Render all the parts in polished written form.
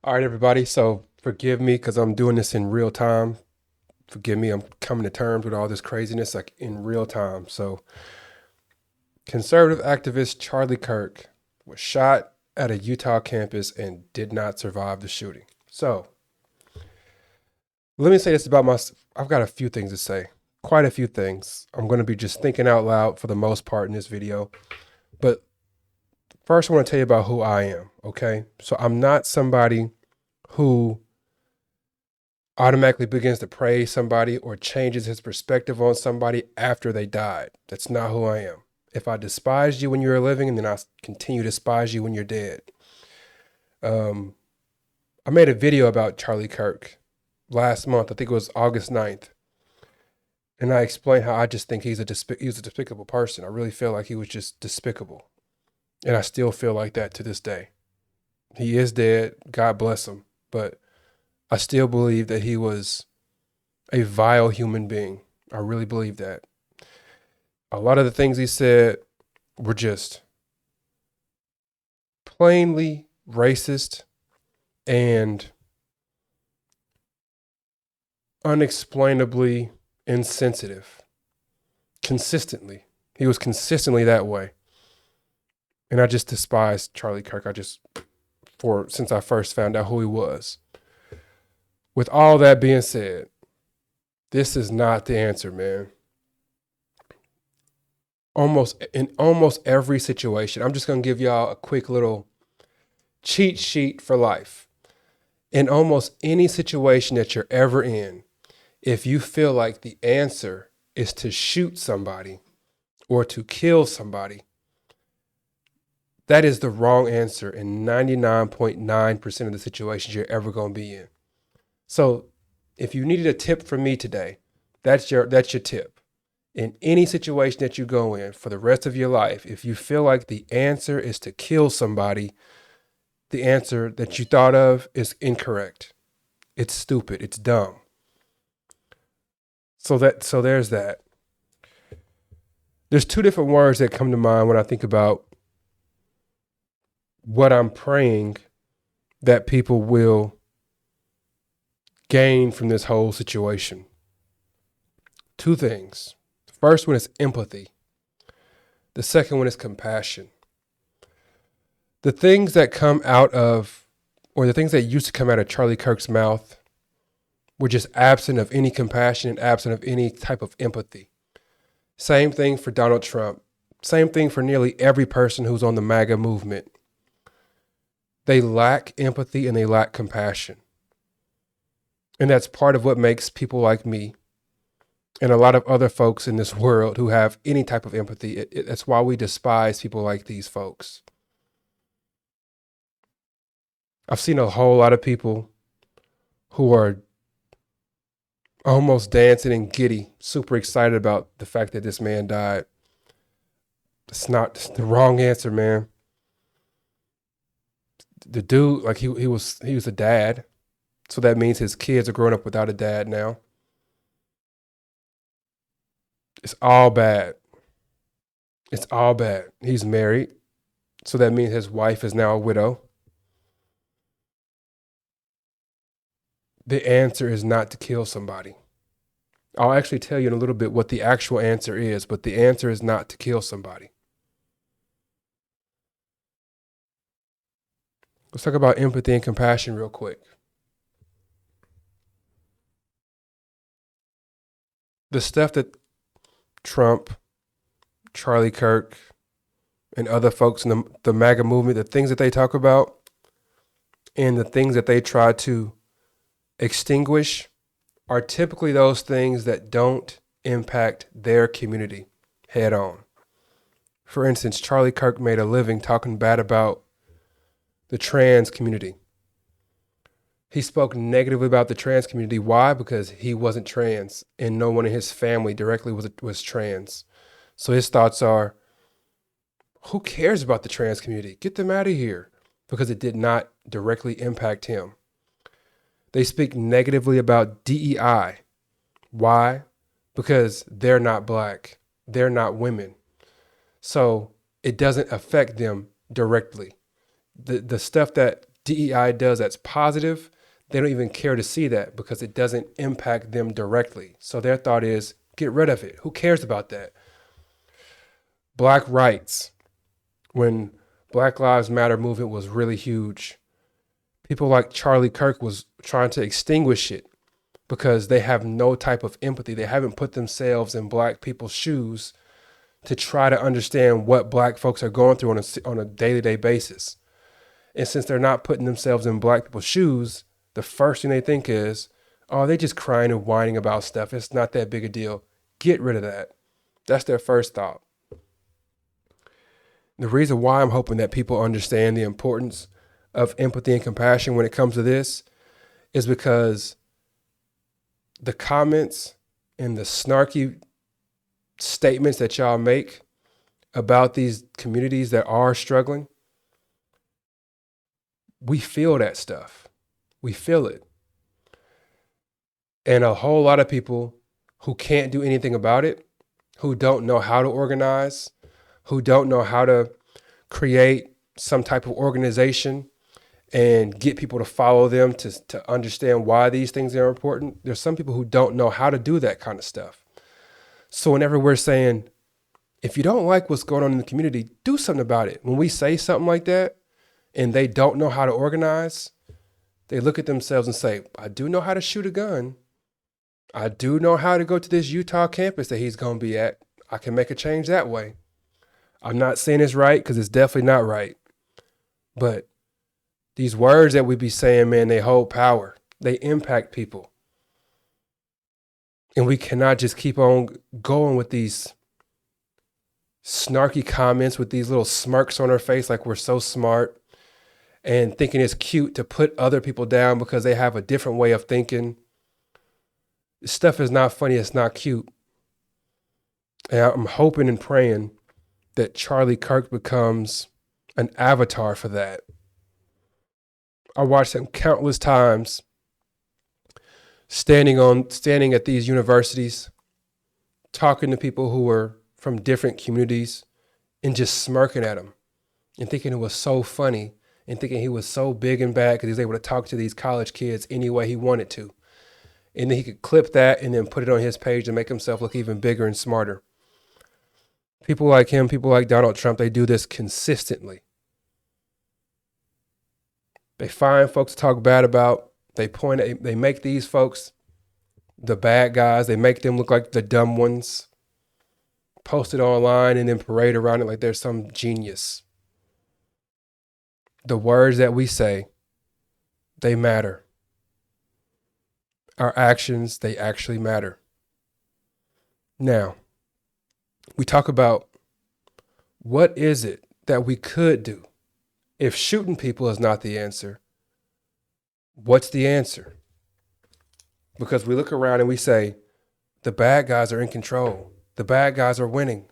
All right, everybody. So forgive me because I'm doing this in real time. Forgive me. I'm coming to terms with all this craziness like in real time. So, conservative activist Charlie Kirk was shot at a Utah campus and did not survive the shooting. So, let me say this about my. I've got a few things to say. Quite a few things. I'm going to be just thinking out loud for the most part in this video. But first, I want to tell you about who I am. Okay. So, I'm not somebody who automatically begins to praise somebody or changes his perspective on somebody after they died. That's not who I am. If I despised you when you were living, and then I continue to despise you when you're dead. Um, I made a video about Charlie Kirk last month. I think it was August 9th. And I explained how I just think he's a despicable person. I really feel like he was just despicable. And I still feel like that to this day. He is dead. God bless him. But I still believe that he was a vile human being. I really believe that. A lot of the things he said were just plainly racist and unexplainably insensitive. Consistently. He was consistently that way. And I just despised Charlie Kirk. Since I first found out who he was. With all that being said, this is not the answer, man. In almost every situation, I'm just going to give y'all a quick little cheat sheet for life. In almost any situation that you're ever in, if you feel like the answer is to shoot somebody or to kill somebody, that is the wrong answer in 99.9% of the situations you're ever going to be in. So if you needed a tip from me today, that's your tip. In any situation that you go in for the rest of your life, if you feel like the answer is to kill somebody, the answer that you thought of is incorrect. It's stupid. It's dumb. So there's that. There's two different words that come to mind when I think about what I'm praying that people will gain from this whole situation. Two things. The first one is empathy. The second one is compassion. The things that come out of, or the things that used to come out of Charlie Kirk's mouth were just absent of any compassion and absent of any type of empathy. Same thing for Donald Trump. Same thing for nearly every person who's on the MAGA movement. They lack empathy and they lack compassion. And that's part of what makes people like me and a lot of other folks in this world who have any type of empathy. That's why we despise people like these folks. I've seen a whole lot of people who are almost dancing and giddy, super excited about the fact that this man died. It's the wrong answer, man. The dude, like he was a dad. So that means his kids are growing up without a dad now. It's all bad. It's all bad. He's married. So that means his wife is now a widow. The answer is not to kill somebody. I'll actually tell you in a little bit what the actual answer is, but the answer is not to kill somebody. Let's talk about empathy and compassion real quick. The stuff that Trump, Charlie Kirk, and other folks in the MAGA movement, the things that they talk about and the things that they try to extinguish are typically those things that don't impact their community head on. For instance, Charlie Kirk made a living talking bad about the trans community. He spoke negatively about the trans community. Why? Because he wasn't trans and no one in his family directly was trans. So his thoughts are, who cares about the trans community? Get them out of here, because it did not directly impact him. They speak negatively about DEI. Why? Because they're not black. They're not women. So it doesn't affect them directly. The stuff that DEI does that's positive, they don't even care to see that because it doesn't impact them directly. So their thought is, get rid of it. Who cares about that? Black rights. When Black Lives Matter movement was really huge, people like Charlie Kirk was trying to extinguish it because they have no type of empathy. They haven't put themselves in black people's shoes to try to understand what black folks are going through on a day-to-day basis. And since they're not putting themselves in black people's shoes, the first thing they think is, oh, they just crying and whining about stuff. It's not that big a deal. Get rid of that. That's their first thought. The reason why I'm hoping that people understand the importance of empathy and compassion when it comes to this is because the comments and the snarky statements that y'all make about these communities that are struggling, we feel that stuff. We feel it. And a whole lot of people who can't do anything about it, who don't know how to organize, who don't know how to create some type of organization and get people to follow them to understand why these things are important. There's some people who don't know how to do that kind of stuff. So whenever we're saying, if you don't like what's going on in the community, do something about it. When we say something like that and they don't know how to organize, they look at themselves and say, I do know how to shoot a gun. I do know how to go to this Utah campus that he's going to be at. I can make a change that way. I'm not saying it's right because it's definitely not right. But these words that we be saying, man, they hold power. They impact people. And we cannot just keep on going with these snarky comments with these little smirks on our face like we're so smart and thinking it's cute to put other people down because they have a different way of thinking. This stuff is not funny. It's not cute. And I'm hoping and praying that Charlie Kirk becomes an avatar for that. I watched him countless times standing at these universities, talking to people who were from different communities and just smirking at them and thinking it was so funny and thinking he was so big and bad because he was able to talk to these college kids any way he wanted to. And then he could clip that and then put it on his page to make himself look even bigger and smarter. People like him, people like Donald Trump, they do this consistently. They find folks to talk bad about. They make these folks the bad guys. They make them look like the dumb ones. Post it online and then parade around it like they're some genius. The words that we say, they matter. Our actions, they actually matter. Now, we talk about what is it that we could do? If shooting people is not the answer, what's the answer? Because we look around and we say, the bad guys are in control. The bad guys are winning.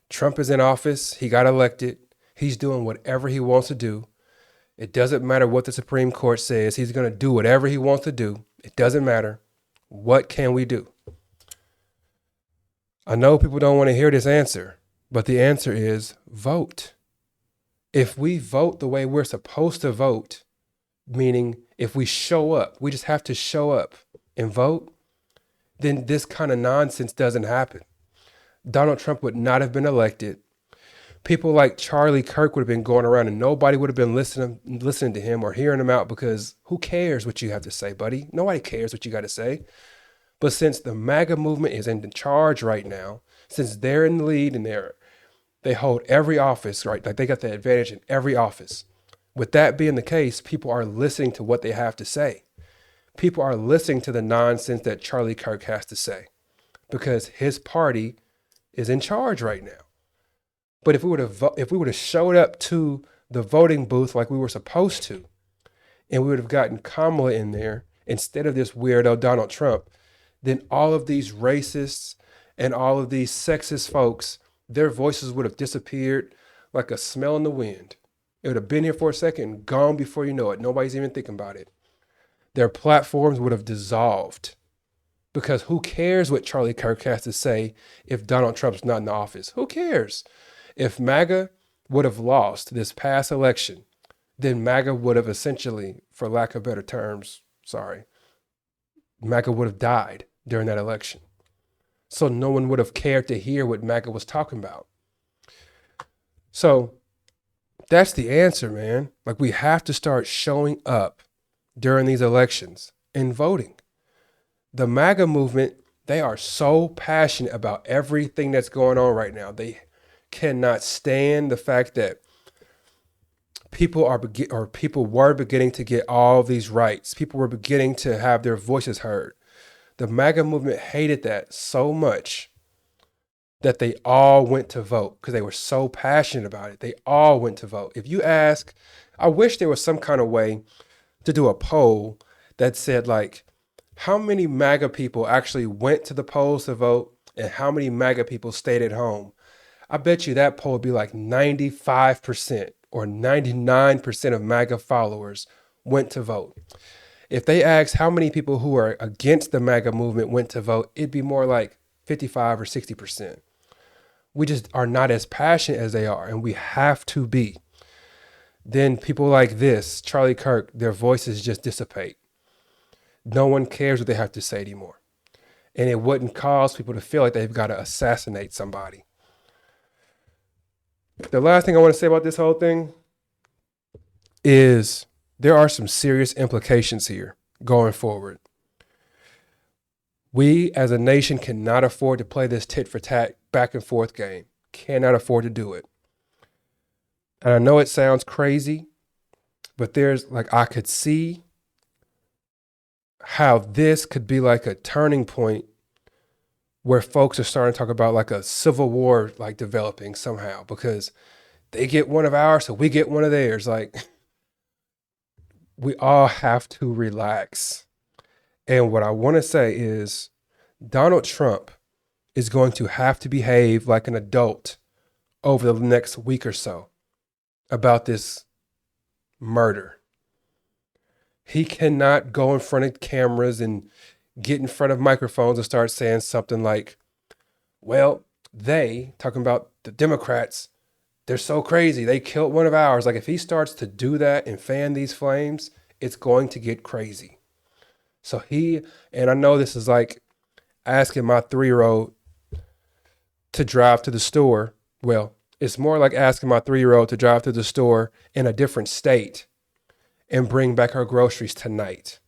Trump is in office. He got elected. He's doing whatever he wants to do. It doesn't matter what the Supreme Court says. He's going to do whatever he wants to do. It doesn't matter. What can we do? I know people don't want to hear this answer, but the answer is vote. If we vote the way we're supposed to vote, meaning if we show up, we just have to show up and vote, then this kind of nonsense doesn't happen. Donald Trump would not have been elected. People like Charlie Kirk would have been going around and nobody would have been listening to him or hearing him out because who cares what you have to say, buddy? Nobody cares what you got to say. But since the MAGA movement is in charge right now, since they're in the lead and they hold every office, right? Like they got the advantage in every office. With that being the case, people are listening to what they have to say. People are listening to the nonsense that Charlie Kirk has to say because his party is in charge right now. But if we would have showed up to the voting booth like we were supposed to, and we would have gotten Kamala in there instead of this weirdo Donald Trump, then all of these racists and all of these sexist folks, their voices would have disappeared like a smell in the wind. It would have been here for a second, gone before you know it. Nobody's even thinking about it. Their platforms would have dissolved because who cares what Charlie Kirk has to say if Donald Trump's not in the office? Who cares? If MAGA would have lost this past election, then MAGA would have essentially, for lack of better terms, sorry, MAGA would have died during that election. So no one would have cared to hear what MAGA was talking about. So that's the answer, man. Like, we have to start showing up during these elections and voting. The MAGA movement, they are so passionate about everything that's going on right now. They cannot stand the fact that people were beginning to get all these rights. People were beginning to have their voices heard. The MAGA movement hated that so much that they all went to vote because they were so passionate about it. They all went to vote. If you ask, I wish there was some kind of way to do a poll that said, like, how many MAGA people actually went to the polls to vote and how many MAGA people stayed at home. I bet you that poll would be like 95% or 99% of MAGA followers went to vote. If they asked how many people who are against the MAGA movement went to vote, it'd be more like 55 or 60%. We just are not as passionate as they are, and we have to be. Then people like this, Charlie Kirk, their voices just dissipate. No one cares what they have to say anymore. And it wouldn't cause people to feel like they've got to assassinate somebody. The last thing I want to say about this whole thing is there are some serious implications here going forward. We as a nation cannot afford to play this tit for tat back and forth game. Cannot afford to do it. And I know it sounds crazy, but I could see how this could be like a turning point where folks are starting to talk about like a civil war, like developing somehow, because they get one of ours, so we get one of theirs. Like, we all have to relax. And what I want to say is Donald Trump is going to have to behave like an adult over the next week or so about this murder. He cannot go in front of cameras and get in front of microphones and start saying something like, well, talking about the Democrats, they're so crazy. They killed one of ours. Like, if he starts to do that and fan these flames, it's going to get crazy. So and I know this is like asking my 3-year-old to drive to the store. Well, it's more like asking my 3-year-old to drive to the store in a different state and bring back her groceries tonight.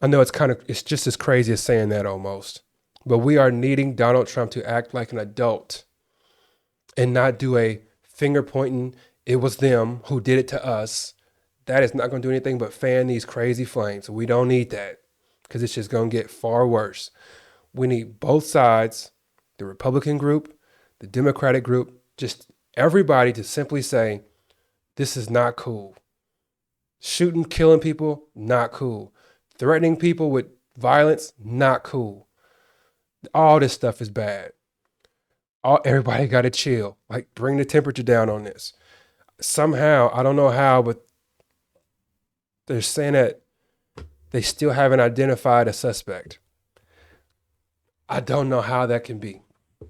I know it's just as crazy as saying that almost, but we are needing Donald Trump to act like an adult and not do a finger pointing, it was them who did it to us. That is not going to do anything but fan these crazy flames. We don't need that because it's just going to get far worse. We need both sides, the Republican group, the Democratic group, just everybody to simply say, this is not cool. Shooting, killing people, not cool. Threatening people with violence, not cool. All this stuff is bad. Everybody got to chill. Like, bring the temperature down on this. Somehow, I don't know how, but they're saying that they still haven't identified a suspect. I don't know how that can be. It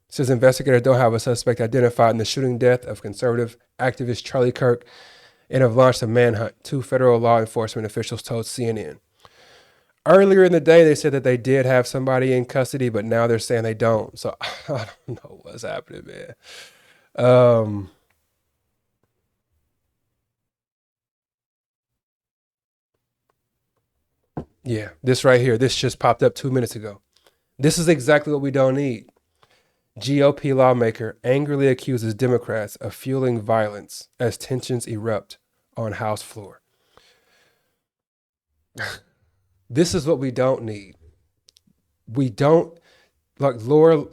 says investigators don't have a suspect identified in the shooting death of conservative activist Charlie Kirk and have launched a manhunt, 2 federal law enforcement officials told CNN. Earlier in the day, they said that they did have somebody in custody, but now they're saying they don't. So I don't know what's happening, man. Yeah, this right here, this just popped up 2 minutes ago. This is exactly what we don't need. GOP lawmaker angrily accuses Democrats of fueling violence as tensions erupt on House floor. This is what we don't need. We don't, like Lauren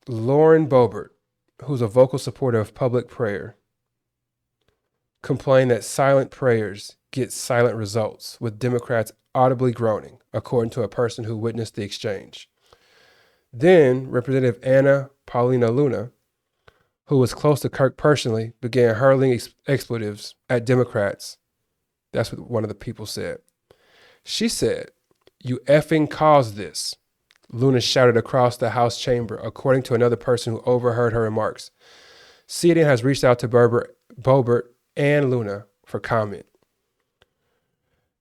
Boebert, who's a vocal supporter of public prayer, complained that silent prayers get silent results, with Democrats audibly groaning, according to a person who witnessed the exchange. Then Representative Anna Paulina Luna, who was close to Kirk personally, began hurling expletives at Democrats. That's what one of the people said. She said, "You effing caused this. Luna shouted across the House chamber, according to another person who overheard her remarks. CNN has reached out to Boebert and Luna for comment.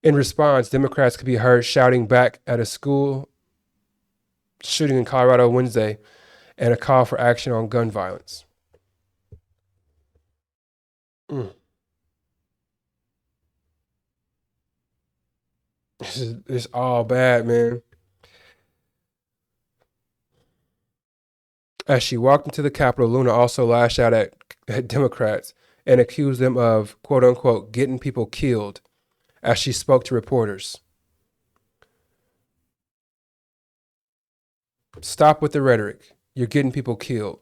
In response, Democrats could be heard shouting back at a school shooting in Colorado Wednesday and a call for action on gun violence. It's all bad, man. As she walked into the Capitol, Luna also lashed out at Democrats and accused them of, quote unquote, getting people killed as she spoke to reporters. Stop with the rhetoric. You're getting people killed.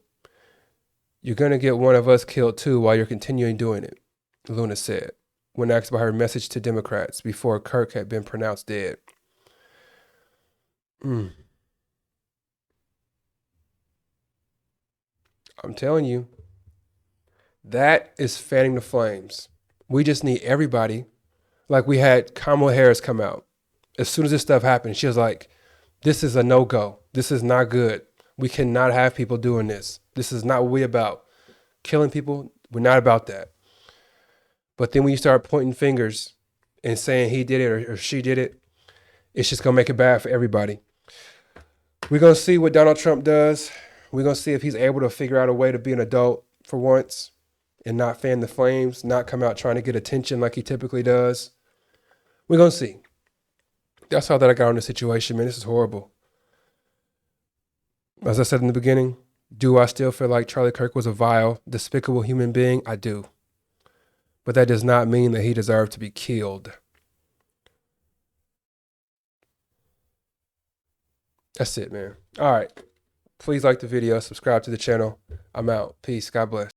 You're going to get one of us killed too while you're continuing doing it, Luna said, when asked about her message to Democrats before Kirk had been pronounced dead. I'm telling you, that is fanning the flames. We just need everybody. Like we had Kamala Harris come out. As soon as this stuff happened, she was like, this is a no-go. This is not good. We cannot have people doing this. This is not what we're about. Killing people, we're not about that. But then when you start pointing fingers and saying he did it or she did it, it's just going to make it bad for everybody. We're going to see what Donald Trump does. We're going to see if he's able to figure out a way to be an adult for once and not fan the flames, not come out trying to get attention like he typically does. We're going to see. That's all that I got on the situation, man. This is horrible. As I said in the beginning, do I still feel like Charlie Kirk was a vile, despicable human being? I do. But that does not mean that he deserved to be killed. That's it, man. All right. Please like the video, subscribe to the channel. I'm out. Peace. God bless.